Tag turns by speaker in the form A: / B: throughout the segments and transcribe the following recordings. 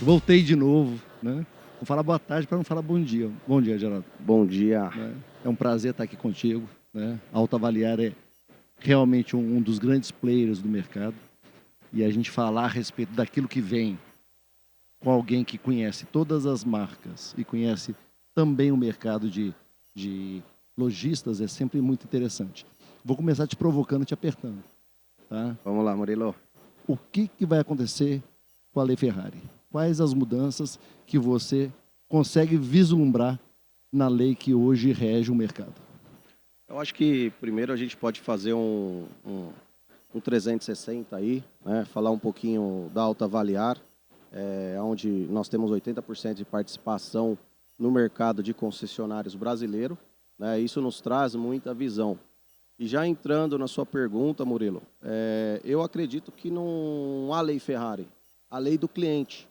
A: Voltei de novo, né? Vou falar boa tarde para não falar bom dia. Bom dia, Geraldo.
B: Bom dia.
A: Né? É um prazer estar aqui contigo, né? A Autoavaliar é realmente um dos grandes players do mercado e a gente falar a respeito daquilo que vem com alguém que conhece todas as marcas e conhece também o mercado de lojistas é sempre muito interessante. Vou começar te provocando, te apertando, tá?
B: Vamos lá, Murilo.
A: O que vai acontecer com a Lei Ferrari? Quais as mudanças que você consegue vislumbrar na lei que hoje rege o mercado?
B: Eu acho que primeiro a gente pode fazer um 360 aí, né? Falar um pouquinho da Autoavaliar, onde nós temos 80% de participação no mercado de concessionários brasileiro, né? Isso nos traz muita visão. E já entrando na sua pergunta, Murilo, eu acredito que não há lei Ferrari, a lei do cliente,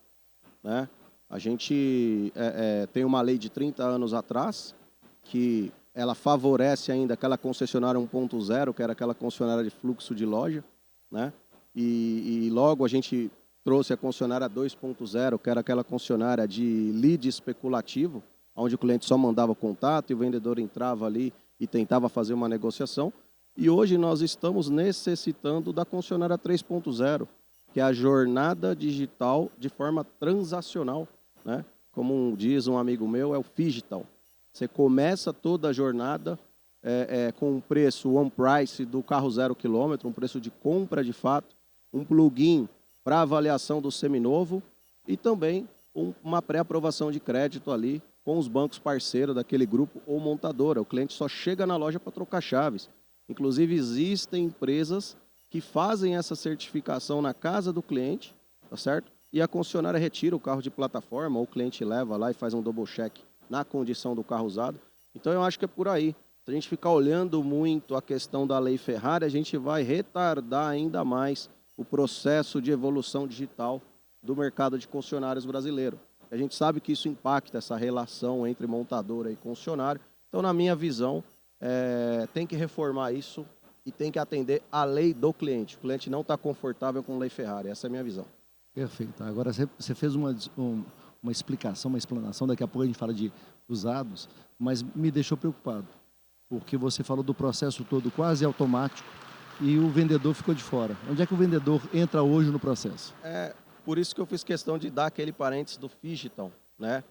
B: né? A gente tem uma lei de 30 anos atrás, que ela favorece ainda aquela concessionária 1.0, que era aquela concessionária de fluxo de loja, né? E logo a gente trouxe a concessionária 2.0, que era aquela concessionária de lead especulativo, onde o cliente só mandava contato e o vendedor entrava ali e tentava fazer uma negociação. E hoje nós estamos necessitando da concessionária 3.0, que é a jornada digital de forma transacional, né? Como diz um amigo meu, é o Phygital. Você começa toda a jornada com um preço one price do carro 0 km, um preço de compra de fato, um plugin para avaliação do seminovo e também uma pré-aprovação de crédito ali com os bancos parceiros daquele grupo ou montadora. O cliente só chega na loja para trocar chaves. Inclusive, existem empresas que fazem essa certificação na casa do cliente, tá certo? E a concessionária retira o carro de plataforma, ou o cliente leva lá e faz um double check na condição do carro usado. Então, eu acho que é por aí. Se a gente ficar olhando muito a questão da lei Ferrari, a gente vai retardar ainda mais o processo de evolução digital do mercado de concessionários brasileiro. A gente sabe que isso impacta essa relação entre montadora e concessionário. Então, na minha visão, tem que reformar isso e tem que atender à lei do cliente. O cliente não está confortável com a lei Ferrari. Essa é a minha visão.
A: Perfeito. Agora você fez uma explicação, uma explanação, daqui a pouco a gente fala de usados, mas me deixou preocupado, porque você falou do processo todo quase automático e o vendedor ficou de fora. Onde é que o vendedor entra hoje no processo?
B: Por isso que eu fiz questão de dar aquele parênteses do Phygital, né?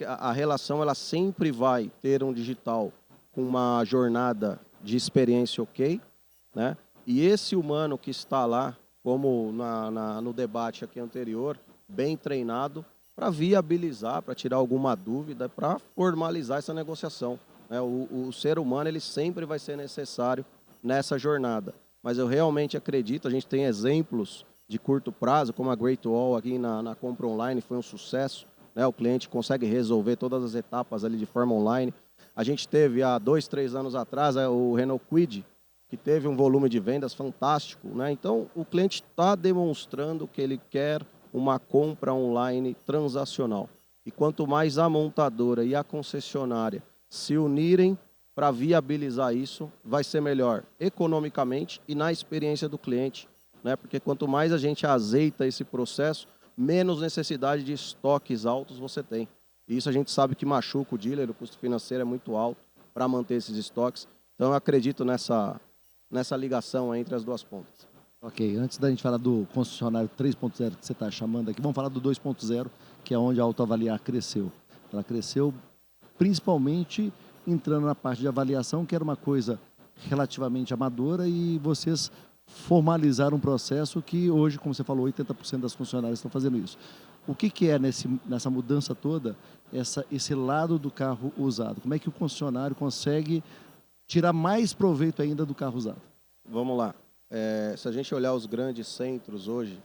B: A relação ela sempre vai ter um digital com uma jornada de experiência ok, né? E esse humano que está lá, como no debate aqui anterior, bem treinado, para viabilizar, para tirar alguma dúvida, para formalizar essa negociação, né? O ser humano ele sempre vai ser necessário nessa jornada. Mas eu realmente acredito, a gente tem exemplos de curto prazo, como a Great Wall aqui na compra online, foi um sucesso, né? O cliente consegue resolver todas as etapas ali de forma online. A gente teve há 2, 3 anos atrás o Renault Kwid, que teve um volume de vendas fantástico, né? Então, o cliente está demonstrando que ele quer uma compra online transacional. E quanto mais a montadora e a concessionária se unirem para viabilizar isso, vai ser melhor economicamente e na experiência do cliente, né? Porque quanto mais a gente azeita esse processo, menos necessidade de estoques altos você tem. E isso a gente sabe que machuca o dealer, o custo financeiro é muito alto para manter esses estoques. Então, eu acredito nessa ligação entre as duas pontas.
A: Ok, antes da gente falar do concessionário 3.0 que você está chamando aqui, vamos falar do 2.0, que é onde a Autoavaliar cresceu. Ela cresceu principalmente entrando na parte de avaliação, que era uma coisa relativamente amadora, e vocês formalizaram um processo que hoje, como você falou, 80% das funcionárias estão fazendo isso. O que é nessa mudança toda, esse lado do carro usado? Como é que o concessionário consegue tirar mais proveito ainda do carro usado?
B: Vamos lá. Se a gente olhar os grandes centros hoje,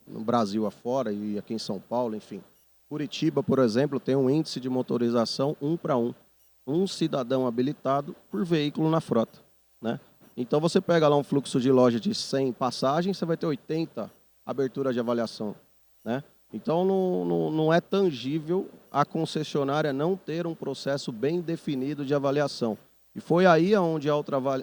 B: no Brasil afora e aqui em São Paulo, enfim, Curitiba, por exemplo, tem um índice de motorização 1 para 1. Um cidadão habilitado por veículo na frota, né? Então, você pega lá um fluxo de loja de 100 passagens, você vai ter 80 abertura de avaliação, né? Então, não é tangível a concessionária não ter um processo bem definido de avaliação. E foi aí onde a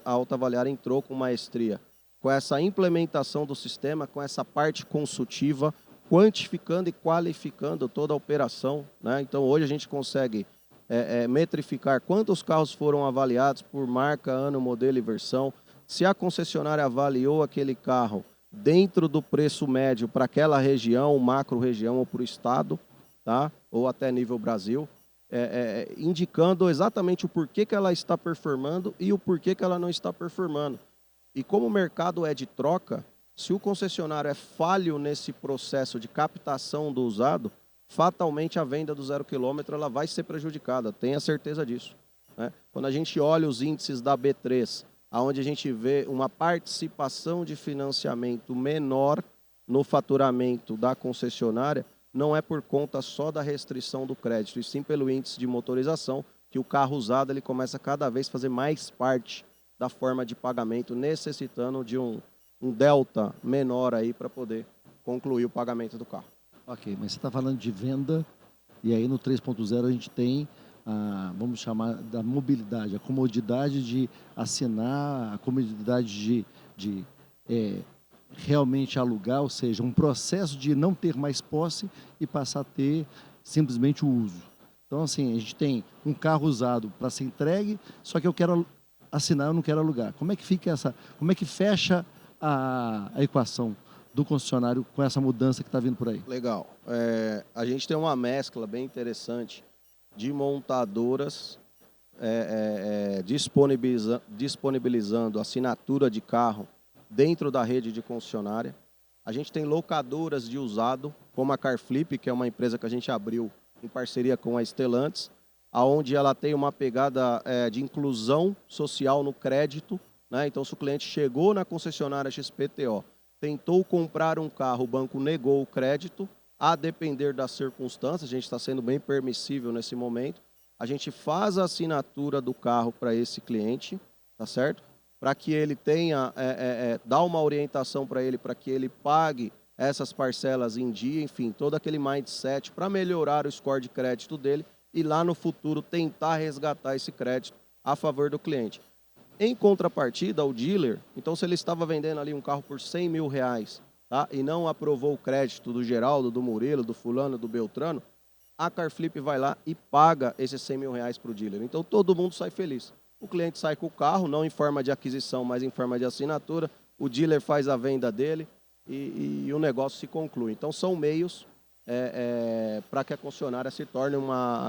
B: Autoavaliar entrou com maestria, com essa implementação do sistema, com essa parte consultiva, quantificando e qualificando toda a operação, né? Então, hoje a gente consegue metrificar quantos carros foram avaliados por marca, ano, modelo e versão, se a concessionária avaliou aquele carro dentro do preço médio para aquela região, macro-região ou para o estado, tá? Ou até nível Brasil, indicando exatamente o porquê que ela está performando e o porquê que ela não está performando. E como o mercado é de troca, se o concessionário é falho nesse processo de captação do usado, fatalmente a venda do 0 km ela vai ser prejudicada, tenha certeza disso, né? Quando a gente olha os índices da B3, onde a gente vê uma participação de financiamento menor no faturamento da concessionária, não é por conta só da restrição do crédito, e sim pelo índice de motorização, que o carro usado ele começa cada vez a fazer mais parte da forma de pagamento, necessitando de um delta menor aí para poder concluir o pagamento do carro.
A: Ok, mas você está falando de venda, e aí no 3.0 a gente tem, vamos chamar da mobilidade, a comodidade de assinar, a comodidade de realmente alugar, ou seja, um processo de não ter mais posse e passar a ter simplesmente o uso. Então, assim, a gente tem um carro usado para ser entregue, só que eu quero assinar, eu não quero alugar. Como é que fica como é que fecha a equação do concessionário com essa mudança que está vindo por aí?
B: Legal. A gente tem uma mescla bem interessante de montadoras disponibilizando assinatura de carro dentro da rede de concessionária. A gente tem locadoras de usado, como a Carflip, que é uma empresa que a gente abriu em parceria com a Stellantis, onde ela tem uma pegada de inclusão social no crédito, né? Então, se o cliente chegou na concessionária XPTO, tentou comprar um carro, o banco negou o crédito, a depender das circunstâncias, a gente está sendo bem permissível nesse momento, a gente faz a assinatura do carro para esse cliente, tá certo? Para que ele tenha, dá uma orientação para ele, para que ele pague essas parcelas em dia, enfim, todo aquele mindset para melhorar o score de crédito dele e lá no futuro tentar resgatar esse crédito a favor do cliente. Em contrapartida, o dealer, então se ele estava vendendo ali um carro por R$100 mil, tá, e não aprovou o crédito do Geraldo, do Murilo, do fulano, do Beltrano, a Carflip vai lá e paga esses R$100 mil para o dealer. Então todo mundo sai feliz. O cliente sai com o carro, não em forma de aquisição, mas em forma de assinatura. O dealer faz a venda dele e o negócio se conclui. Então são meios para que a concessionária se torne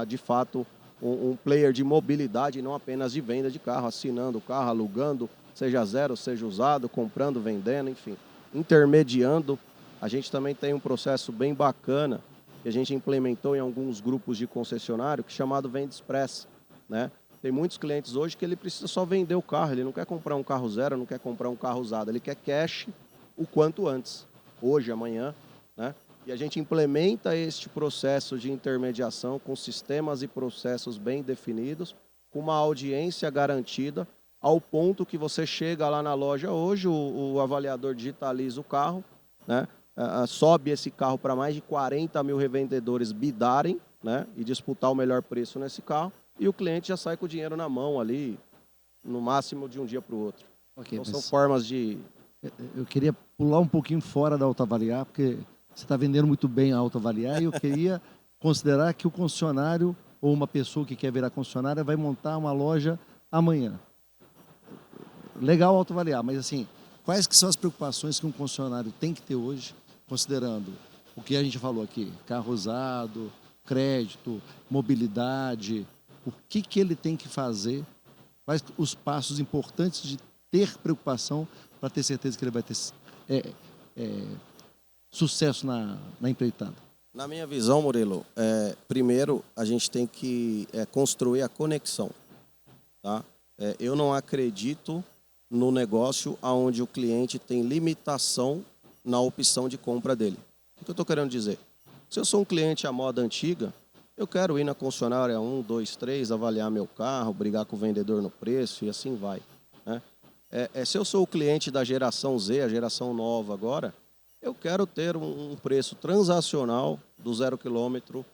B: de fato um player de mobilidade e não apenas de venda de carro, assinando o carro, alugando, seja zero, seja usado, comprando, vendendo, enfim, intermediando. A gente também tem um processo bem bacana que a gente implementou em alguns grupos de concessionário, que é chamado Venda Express, né? Tem muitos clientes hoje que ele precisa só vender o carro, ele não quer comprar um carro zero, não quer comprar um carro usado, ele quer cash o quanto antes, hoje, amanhã, né? E a gente implementa este processo de intermediação com sistemas e processos bem definidos, com uma audiência garantida, ao ponto que você chega lá na loja hoje, o avaliador digitaliza o carro, né? Sobe esse carro para mais de 40 mil revendedores bidarem, né? E disputar o melhor preço nesse carro, e o cliente já sai com o dinheiro na mão ali, no máximo de um dia para o outro.
A: Okay,
B: então são formas de...
A: Eu queria pular um pouquinho fora da autoavaliar, porque você está vendendo muito bem a autoavaliar, e eu queria considerar que o concessionário ou uma pessoa que quer virar concessionária vai montar uma loja amanhã. Legal autoavaliar, mas assim, quais que são as preocupações que um concessionário tem que ter hoje, considerando o que a gente falou aqui, carro usado, crédito, mobilidade, o que ele tem que fazer, quais os passos importantes de ter preocupação para ter certeza que ele vai ter sucesso na empreitada?
B: Na minha visão, Murilo, primeiro a gente tem que construir a conexão, tá? Eu não acredito no negócio onde o cliente tem limitação na opção de compra dele. O que eu estou querendo dizer? Se eu sou um cliente à moda antiga, eu quero ir na concessionária 1, 2, 3, avaliar meu carro, brigar com o vendedor no preço e assim vai, né? Se eu sou o cliente da geração Z, a geração nova agora, eu quero ter um preço transacional do 0 km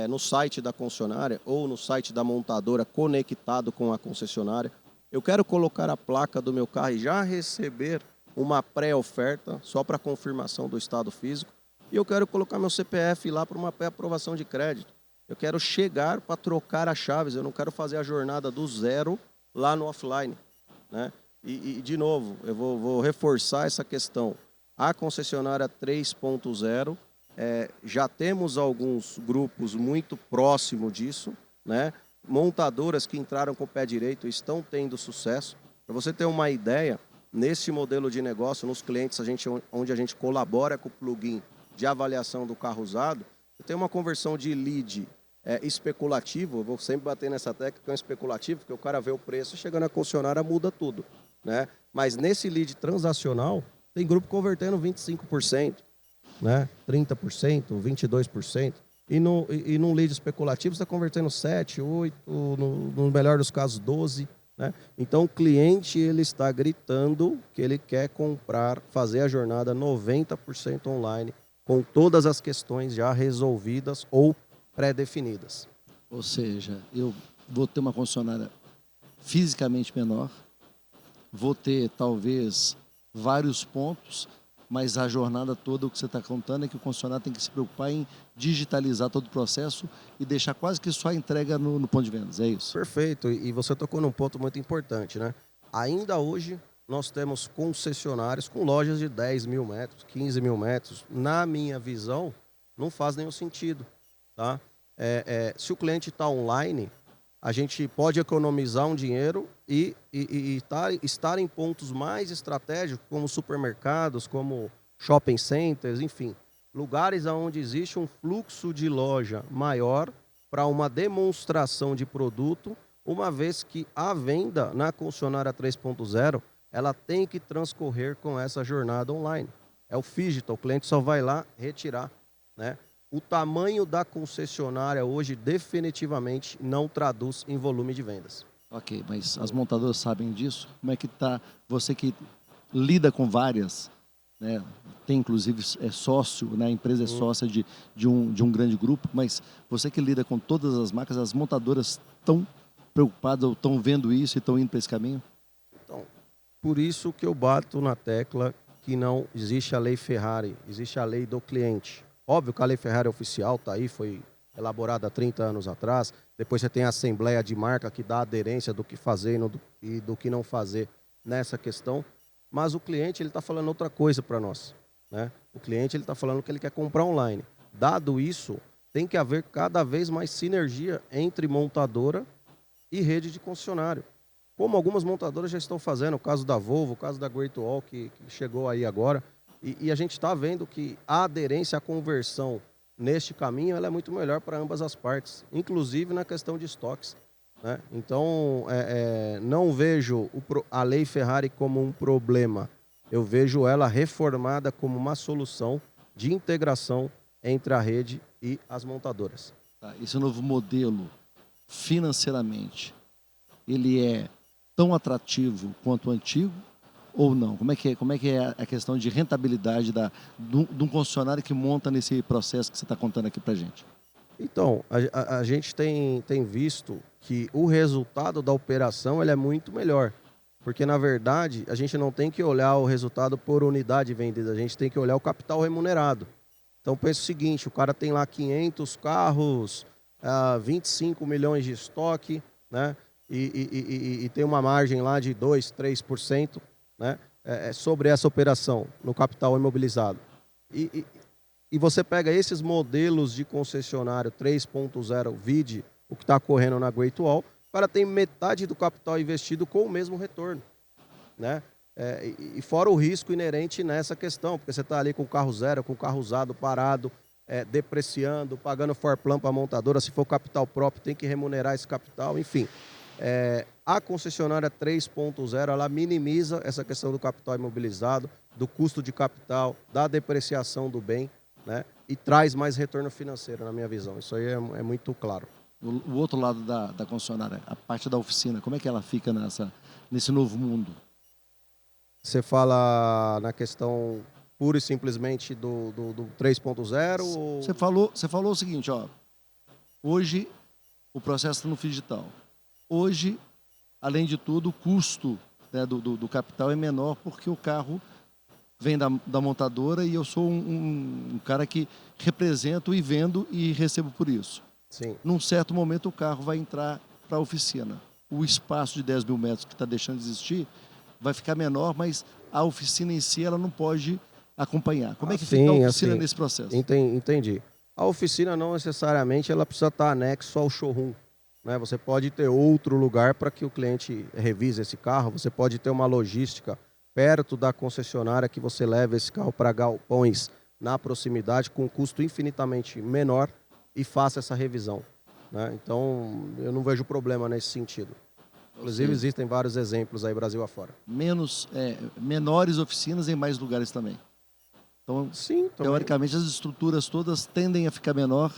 B: no site da concessionária ou no site da montadora conectado com a concessionária. Eu quero colocar a placa do meu carro e já receber uma pré-oferta só para confirmação do estado físico. e eu quero colocar meu CPF lá para uma pré-aprovação de crédito. Eu quero chegar para trocar as chaves, eu não quero fazer a jornada do zero lá no offline, né? De novo, eu vou reforçar essa questão. A concessionária 3.0, já temos alguns grupos muito próximos disso, né? Montadoras que entraram com o pé direito estão tendo sucesso. Para você ter uma ideia, nesse modelo de negócio, nos clientes onde a gente colabora com o plugin de avaliação do carro usado, tem uma conversão de lead especulativo, eu vou sempre bater nessa tecla que é um especulativo, porque o cara vê o preço, chega na concessionária, muda tudo, né? Mas nesse lead transacional, tem grupo convertendo 25%, né? 30%, 22%. E num lead especulativo, você está convertendo 7, 8, no melhor dos casos, 12%. Né? Então, o cliente ele está gritando que ele quer comprar, fazer a jornada 90% online, com todas as questões já resolvidas ou pré-definidas.
A: Ou seja, eu vou ter uma concessionária fisicamente menor, vou ter talvez vários pontos, mas a jornada toda, o que você está contando é que o concessionário tem que se preocupar em digitalizar todo o processo e deixar quase que só a entrega no ponto de vendas, é isso?
B: Perfeito, e você tocou num ponto muito importante, né? Ainda hoje, nós temos concessionários com lojas de 10 mil metros, 15 mil metros. Na minha visão, não faz nenhum sentido, tá? Se o cliente está online, a gente pode economizar um dinheiro e estar em pontos mais estratégicos, como supermercados, como shopping centers, enfim, lugares onde existe um fluxo de loja maior para uma demonstração de produto, uma vez que a venda na concessionária 3.0, ela tem que transcorrer com essa jornada online. É o phygital, o cliente só vai lá retirar, né? O tamanho da concessionária hoje definitivamente não traduz em volume de vendas.
A: Ok, mas as montadoras sabem disso? Como é que está, você que lida com várias, né? Tem inclusive sócio, né? A empresa é sócia de um grande grupo, mas você que lida com todas as marcas, as montadoras estão preocupadas ou estão vendo isso e estão indo para esse caminho?
B: Então, por isso que eu bato na tecla que não existe a lei Ferrari, existe a lei do cliente. Óbvio que a lei Ferrari oficial está aí, foi elaborada há 30 anos atrás. Depois você tem a assembleia de marca que dá aderência do que fazer e do que não fazer nessa questão. Mas o cliente ele está falando outra coisa para nós, né? O cliente ele está falando que ele quer comprar online. Dado isso, tem que haver cada vez mais sinergia entre montadora e rede de concessionário. Como algumas montadoras já estão fazendo, o caso da Volvo, o caso da Great Wall, que chegou aí agora. E a gente está vendo que a aderência, a conversão neste caminho, ela é muito melhor para ambas as partes, inclusive na questão de estoques, né? Então, não vejo a lei Ferrari como um problema. Eu vejo ela reformada como uma solução de integração entre a rede e as montadoras.
A: Tá, esse novo modelo, financeiramente, ele é tão atrativo quanto o antigo ou não? Como é que é a questão de rentabilidade de um concessionário que monta nesse processo que você está contando aqui para a gente?
B: Então, a gente tem visto que o resultado da operação ele é muito melhor. Porque, na verdade, a gente não tem que olhar o resultado por unidade vendida, a gente tem que olhar o capital remunerado. Então, pensa o seguinte, o cara tem lá 500 carros, 25 milhões de estoque, né? E tem uma margem lá de 2, 3%, né? Sobre essa operação no capital imobilizado. E você pega esses modelos de concessionário 3.0, vide o que está ocorrendo na Great Wall, o cara tem metade do capital investido com o mesmo retorno, né? E fora o risco inerente nessa questão, porque você está ali com o carro zero, com o carro usado, parado, depreciando, pagando forplan para a montadora, se for capital próprio, tem que remunerar esse capital, enfim. A concessionária 3.0, ela minimiza essa questão do capital imobilizado, do custo de capital, da depreciação do bem, né? E traz mais retorno financeiro, na minha visão. Isso aí é muito claro.
A: O outro lado da concessionária, a parte da oficina, como é que ela fica nesse novo mundo?
B: Você fala na questão pura e simplesmente do 3.0?
A: Você falou o seguinte, ó, hoje o processo está no digital. Hoje, além de tudo, o custo, né, do capital é menor porque o carro vem da montadora e eu sou um cara que represento e vendo e recebo por isso.
B: Sim.
A: Num certo momento o carro vai entrar para a oficina. O espaço de 10 mil metros que está deixando de existir vai ficar menor, mas a oficina em si ela não pode acompanhar. Como é que fica a oficina nesse processo?
B: Entendi. A oficina não necessariamente ela precisa estar anexo ao showroom. Né? Você pode ter outro lugar para que o cliente revise esse carro, você pode ter uma logística perto da concessionária que você leva esse carro para galpões na proximidade com um custo infinitamente menor e faça essa revisão. Né? Então, eu não vejo problema nesse sentido. Inclusive, existem vários exemplos aí Brasil afora.
A: Menores oficinas em mais lugares também. Então,
B: sim,
A: teoricamente, as estruturas todas tendem a ficar menor.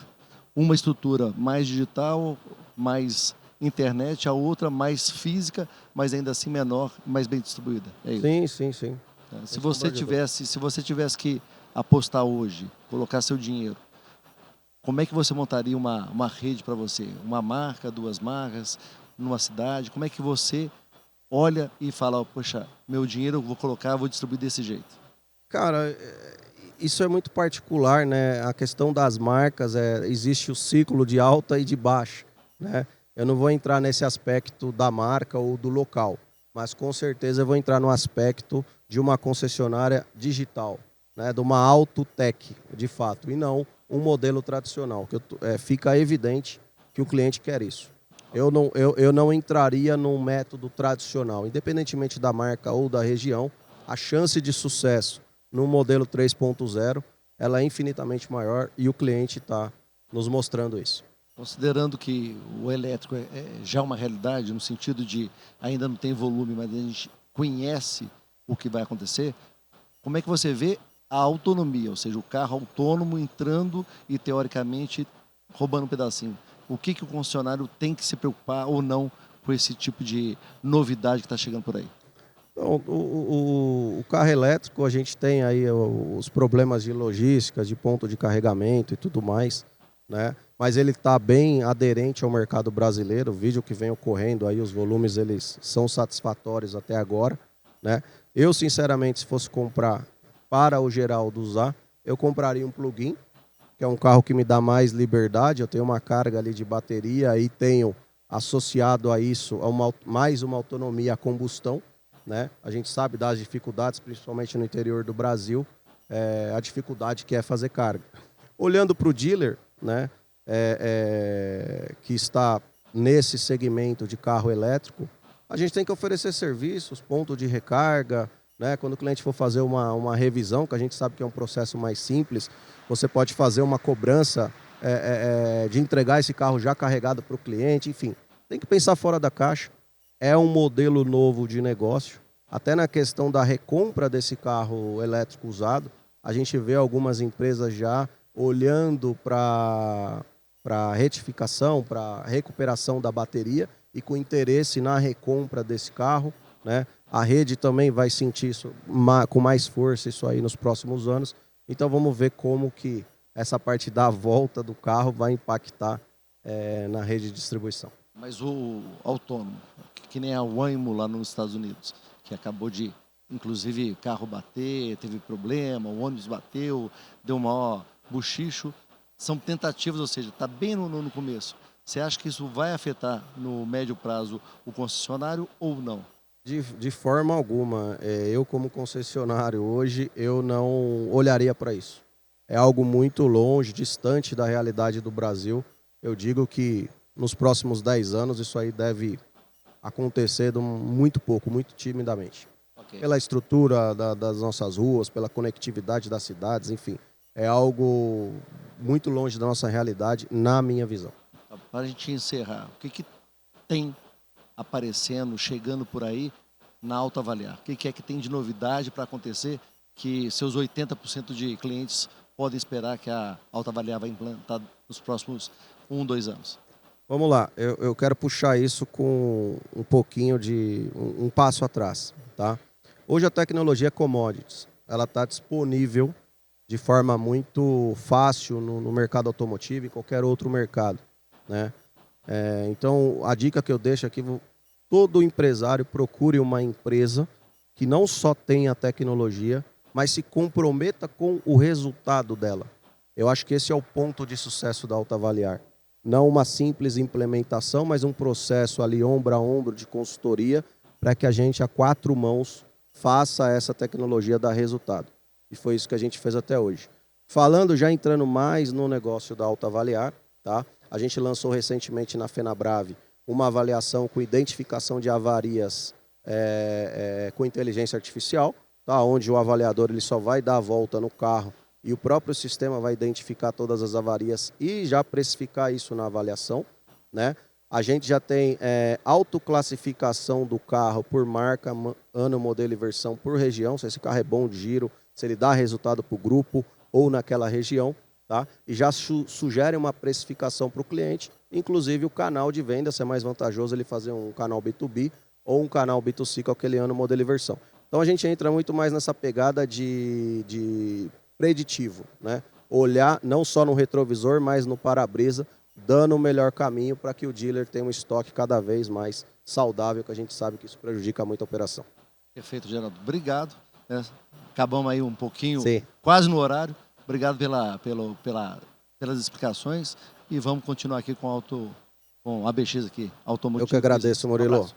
A: Uma estrutura mais digital, mais internet, a outra mais física, mas ainda assim menor, mais bem distribuída. É isso.
B: Sim.
A: Se você tivesse que apostar hoje, colocar seu dinheiro, como é que você montaria uma rede para você? Uma marca, duas marcas, numa cidade? Como é que você olha e fala, poxa, meu dinheiro eu vou colocar, vou distribuir desse jeito?
B: Cara, isso é muito particular, né? A questão das marcas, existe o ciclo de alta e de baixa, né? Eu não vou entrar nesse aspecto da marca ou do local, mas com certeza eu vou entrar no aspecto de uma concessionária digital, né? De uma autotech, de fato, e não um modelo tradicional, que fica evidente que o cliente quer isso. Eu não entraria num método tradicional, independentemente da marca ou da região, a chance de sucesso no modelo 3.0 ela é infinitamente maior e o cliente está nos mostrando isso.
A: Considerando que o elétrico é já uma realidade, no sentido de ainda não tem volume, mas a gente conhece o que vai acontecer, como é que você vê a autonomia, ou seja, o carro autônomo entrando e, teoricamente, roubando um pedacinho? O que o concessionário tem que se preocupar ou não com esse tipo de novidade que está chegando por aí?
B: Então, o carro elétrico, a gente tem aí os problemas de logística, de ponto de carregamento e tudo mais, né? Mas ele está bem aderente ao mercado brasileiro, o vídeo que vem ocorrendo aí, os volumes eles são satisfatórios até agora, né? Eu, sinceramente, se fosse comprar para o Geraldo usar, eu compraria um plug-in, que é um carro que me dá mais liberdade, eu tenho uma carga ali de bateria e tenho associado a isso mais uma autonomia a combustão, né? A gente sabe das dificuldades, principalmente no interior do Brasil, a dificuldade que é fazer carga. Olhando para o dealer, né, que está nesse segmento de carro elétrico, a gente tem que oferecer serviços, ponto de recarga, né? Quando o cliente for fazer uma revisão, que a gente sabe que é um processo mais simples, você pode fazer uma cobrança de entregar esse carro já carregado para o cliente, enfim. Tem que pensar fora da caixa. É um modelo novo de negócio. Até na questão da recompra desse carro elétrico usado, a gente vê algumas empresas já olhando para retificação, para recuperação da bateria e com interesse na recompra desse carro, né? A rede também vai sentir isso com mais força isso aí nos próximos anos. Então vamos ver como que essa parte da volta do carro vai impactar na rede de distribuição.
A: Mas o autônomo, que nem a Waymo lá nos Estados Unidos, que acabou de, inclusive, carro bater, teve problema, o ônibus bateu, deu um maior buchicho. São tentativas, ou seja, está bem no começo. Você acha que isso vai afetar no médio prazo o concessionário ou não?
B: De forma alguma. Eu, como concessionário hoje, eu não olharia para isso. É algo muito longe, distante da realidade do Brasil. Eu digo que nos próximos 10 anos isso aí deve acontecer muito pouco, muito timidamente. Okay. Pela estrutura das nossas ruas, pela conectividade das cidades, enfim. É algo muito longe da nossa realidade, na minha visão.
A: Para a gente encerrar, o que tem aparecendo, chegando por aí na Autoavaliar? O que é que tem de novidade para acontecer que seus 80% de clientes podem esperar que a Autoavaliar vai implantar nos próximos 1, 2 anos?
B: Vamos lá, eu quero puxar isso com um pouquinho de um passo atrás, tá? Hoje a tecnologia commodities, ela está disponível de forma muito fácil no mercado automotivo e qualquer outro mercado, né? Então, a dica que eu deixo aqui, todo empresário procure uma empresa que não só tenha tecnologia, mas se comprometa com o resultado dela. Eu acho que esse é o ponto de sucesso da Autoavaliar. Não uma simples implementação, mas um processo ali ombro a ombro de consultoria para que a gente, a 4 mãos, faça essa tecnologia dar resultado. E foi isso que a gente fez até hoje. Falando, já entrando mais no negócio da Autoavaliar, tá? A gente lançou recentemente na FenaBrave uma avaliação com identificação de avarias com inteligência artificial, tá? Onde o avaliador ele só vai dar a volta no carro e o próprio sistema vai identificar todas as avarias e já precificar isso na avaliação, né? A gente já tem autoclassificação do carro por marca, ano, modelo e versão por região, se esse carro é bom de giro, se ele dá resultado para o grupo ou naquela região, tá? E já sugere uma precificação para o cliente, inclusive o canal de venda, se é mais vantajoso ele fazer um canal B2B ou um canal B2C com aquele ano, modelo e versão. Então a gente entra muito mais nessa pegada de preditivo, né? Olhar não só no retrovisor, mas no para-brisa, dando o melhor caminho para que o dealer tenha um estoque cada vez mais saudável, que a gente sabe que isso prejudica muito a operação.
A: Perfeito, Geraldo. Obrigado. Acabamos aí um pouquinho,
B: Sim.
A: quase no horário. Obrigado pelas explicações e vamos continuar aqui com a BX aqui, Automotivo.
B: Eu que agradeço, Murilo.